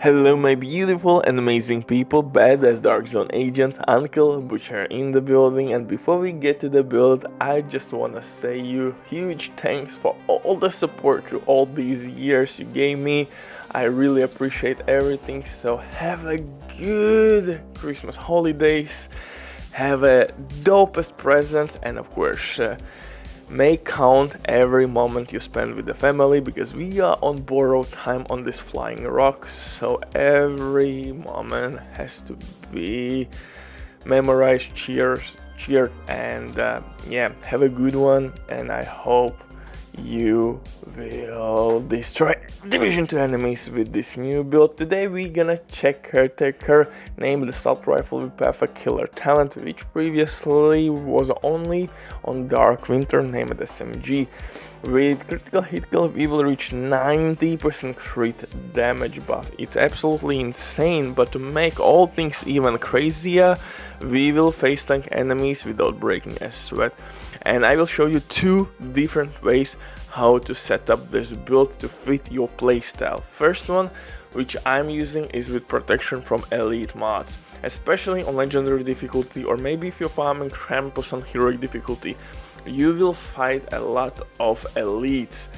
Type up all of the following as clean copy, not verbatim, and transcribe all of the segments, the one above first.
Hello my beautiful and amazing people, badass Dark Zone agents, Uncle Butcher in the building, and before we get to the build, I just wanna say you huge thanks for all the support through all these years you gave me. I really appreciate everything, so have a good Christmas holidays, have a dopest presents, and of course, may count every moment you spend with the family, because we are on borrowed time on this flying rock, so every moment has to be memorized, cheered, and yeah, have a good one, and I hope you will destroy Division 2 enemies with this new build. Today we're gonna check Caretaker, named Assault Rifle with Perfect Killer talent, which previously was only on Dark Winter, named SMG. With critical hit kill we will reach 90% crit damage buff. It's absolutely insane, but to make all things even crazier, we will face tank enemies without breaking a sweat. And I will show you two different ways how to set up this build to fit your playstyle. First one, which I'm using, is with protection from elite mods, especially on legendary difficulty, or maybe if you're farming Krampus on heroic difficulty. You will fight a lot of elites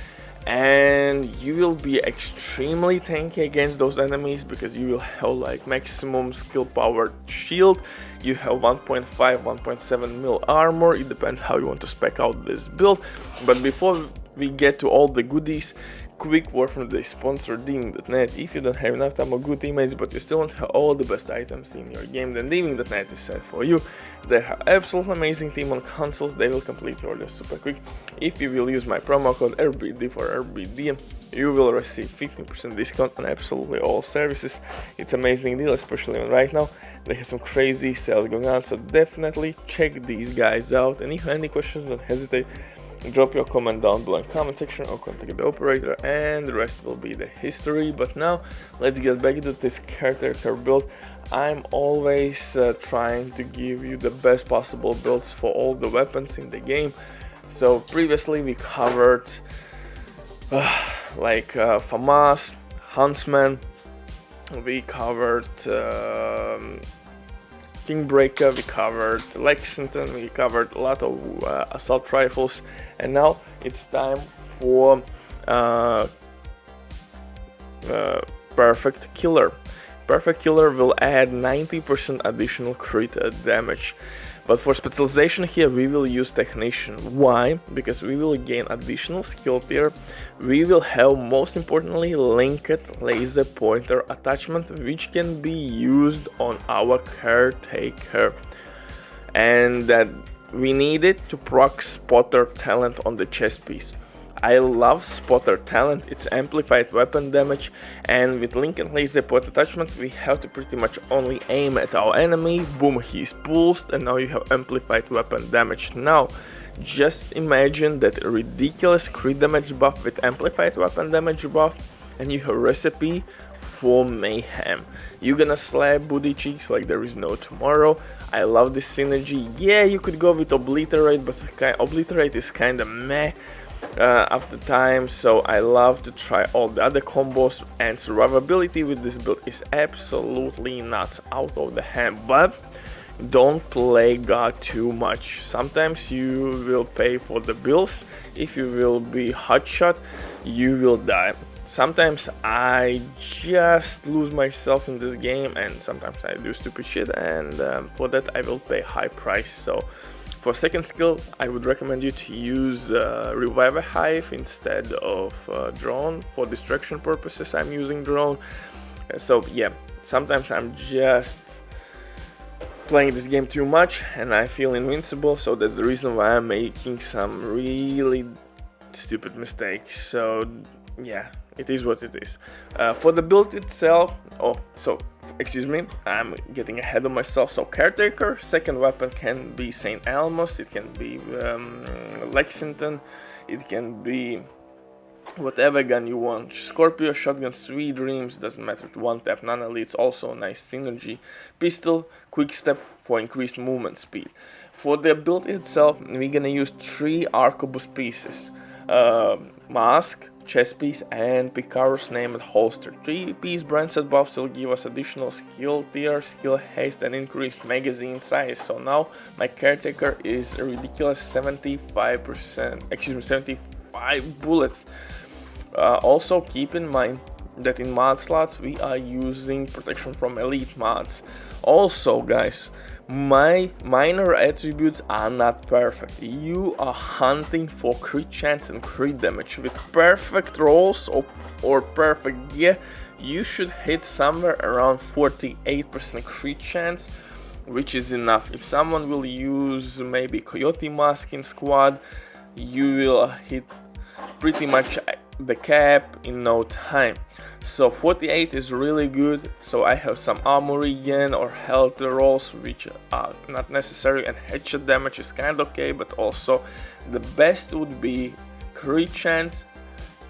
and you will be extremely tanky against those enemies, because you will have like maximum skill powered shield, you have 1.5 1.7 mil armor. It depends how you want to spec out this build. But before we get to all the goodies, quick word from the sponsor Diving.net. If you don't have enough time or good teammates, but you still want to have all the best items in your game, then Diving.net is set for you. They have absolutely amazing team on consoles. They will complete your order super quick. If you will use my promo code RBD for RBD, you will receive 15% discount on absolutely all services. It's an amazing deal, especially right now. They have some crazy sales going on, so definitely check these guys out. And if you have any questions, don't hesitate. Drop your comment down below in the comment section or contact the operator, and the rest will be the history. But now let's get back into this Caretaker build. I'm always trying to give you the best possible builds for all the weapons in the game. So previously we covered FAMAS, Huntsman, we covered Kingbreaker, we covered Lexington, we covered a lot of assault rifles, and now it's time for Perfect Killer. Perfect Killer will add 90% additional crit damage. But for specialization here we will use Technician. Why? Because we will gain additional skill tier. We will have, most importantly, linked laser pointer attachment, which can be used on our Caretaker. And that we need it to proc Spotter talent on the chest piece. I love Spotter talent, it's amplified weapon damage, and with linked laser point attachment we have to pretty much only aim at our enemy, boom, he's pulsed, and now you have amplified weapon damage. Now just imagine that ridiculous crit damage buff with amplified weapon damage buff, and you have a recipe for mayhem. You're gonna slap booty cheeks like there is no tomorrow. I love this synergy. Yeah, you could go with Obliterate, but Obliterate is kinda meh after time, so I love to try all the other combos, and survivability with this build is absolutely not out of the hand. But don't play God too much. Sometimes you will pay for the bills. If you will be hotshot, you will die. Sometimes I just lose myself in this game, and sometimes I do stupid shit, and for that I will pay high price. So for second skill, I would recommend you to use Reviver Hive instead of Drone. For distraction purposes, I'm using Drone. So yeah, sometimes I'm just playing this game too much and I feel invincible, so that's the reason why I'm making some really stupid mistakes. So yeah, it is what it is. For the build itself, excuse me, I'm getting ahead of myself. So Caretaker, second weapon can be St. Elmo's, it can be Lexington, it can be whatever gun you want. Scorpio, shotgun, Sweet Dreams, doesn't matter. One tap, non-elite, also a nice synergy. Pistol, quick step for increased movement speed. For the build itself, we're gonna use 3 arquebus pieces. Mask, chest piece, and PICAROS named holster. 3-piece brand set buffs will give us additional skill tier, skill haste, and increased magazine size. So now my caretaker is a ridiculous 75 bullets. Also keep in mind that in mod slots we are using protection from elite mods. Also guys, my minor attributes are not perfect. You are hunting for crit chance and crit damage. With perfect rolls or perfect gear, you should hit somewhere around 48% crit chance, which is enough. If someone will use maybe Coyote Mask in squad, you will hit pretty much the cap in no time. So 48 is really good. So I have some armor regen or health rolls which are not necessary, and headshot damage is kind of okay, but also the best would be crit chance,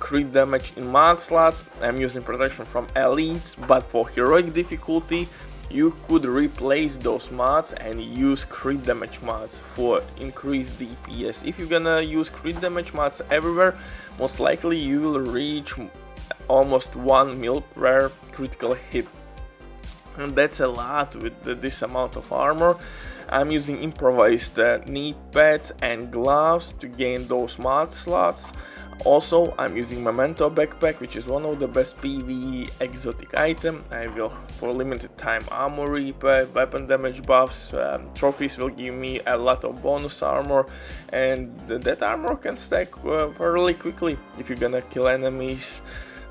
crit damage in mod slots. I'm using protection from elites, but for heroic difficulty you could replace those mods and use crit damage mods for increased DPS. If you're gonna use crit damage mods everywhere, most likely you will reach almost 1 mil per critical hit, and that's a lot with this amount of armor. I'm using improvised knee pads and gloves to gain those mod slots. Also, I'm using Memento backpack, which is one of the best PvE exotic item. I will for limited time armor repair, weapon damage buffs, trophies will give me a lot of bonus armor, and that armor can stack fairly quickly if you're gonna kill enemies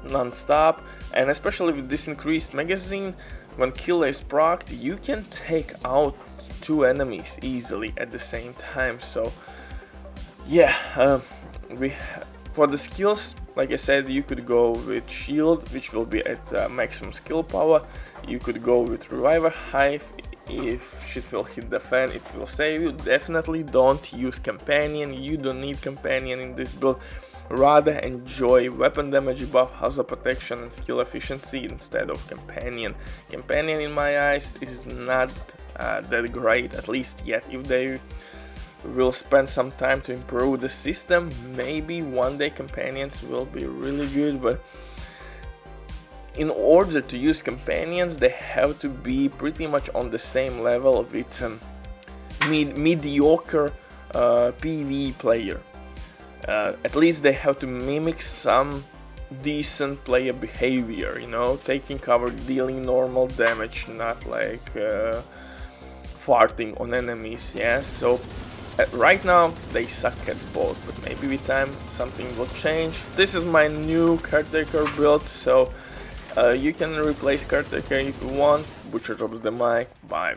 non-stop. And especially with this increased magazine, when kill is procced, you can take out 2 enemies easily at the same time. So yeah, for the skills, like I said, you could go with shield, which will be at maximum skill power. You could go with reviver hive. If shit will hit the fan, it will save you. Definitely don't use companion. You don't need companion in this build. Rather enjoy weapon damage buff, hazard protection, and skill efficiency instead of companion. Companion in my eyes is not that great, at least yet. If they will spend some time to improve the system, maybe one day companions will be really good, but in order to use companions they have to be pretty much on the same level with mediocre PvE player. At least they have to mimic some decent player behavior, you know, taking cover, dealing normal damage, not like farting on enemies. Yeah, so right now they suck at both, but maybe with time something will change. This is my new Caretaker build, so you can replace Caretaker if you want. Butcher drops the mic. Bye.